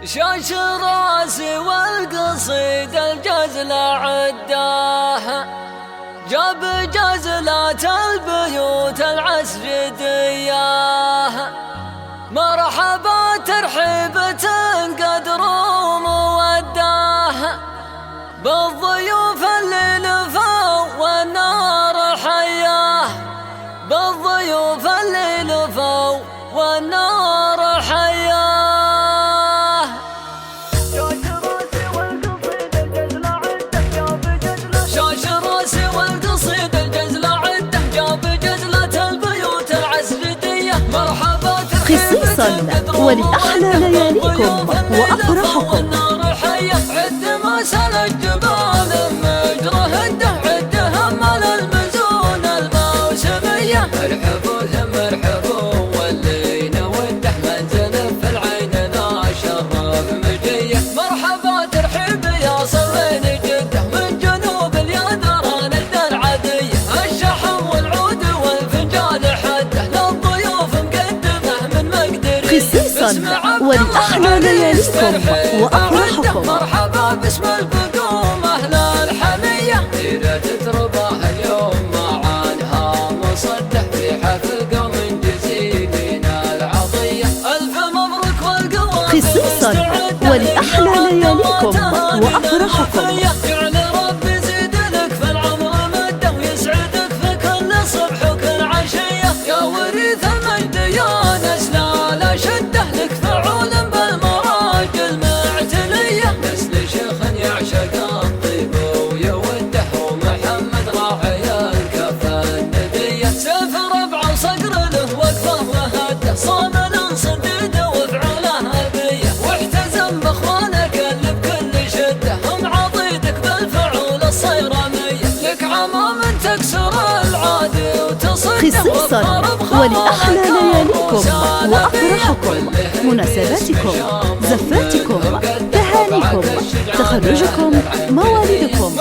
شاش راسي والقصيد الجزل عداها، جاب جزلات البيوت العسجدياها. مرحبا ترحيبة قدر موداها، بالضيوف اللي لفوا والنار حياه، بالضيوف اللي لفوا والنار حياه. شاش راسي والقصيد الجزل عده، جاب جزلة البيوت العسجدية. مرحبا خصيصا ولأحلى لياليكم وأفراحكم. عد ما سال الجبال مجرى هده، عد همل المزون الموسمية. مرحبا مرحبا واللي نوده، منزل في العين ذا شرف مجيه. مرحبا ترحيب يا صرين جده، من جنوب اليدران العادية. الشحم والعود والفنجان حده، للضيوف مقدمه من مقدري. خصيصا ولأحلى لياليكم وأفراحكم. مرحبا باسم البقوم أهل الحمية، إذا تتربح اليوم معانها مصدح في حفل قوم جزيلين العطية. ألف مبروك والقوام خصيصا ولأحلى لياليكم وأفراحكم. جعل ربي يزيد لك في العمر مده، ويسعدك في كل صبح وكل عشية. يا وريث المجد يا نسلال شده، لك فعول بالمراجل معتلية. نسل شيخ يعشق الطيب ويوده، ومحمد راعي الكفى الندية. سيف ربع صقر له وقفه وهده، صامل صديد وفعله أبية. واحتزم باخوانك اللي بكل شده، هم عضيدك بالفعول الصيرامية. لك عمام تكسر العادي وتصده، خصيصا ولأحلى لياليكم وأفراحكم، مناسباتكم، زفاتكم، تهانيكم، تخرجكم، موالدكم.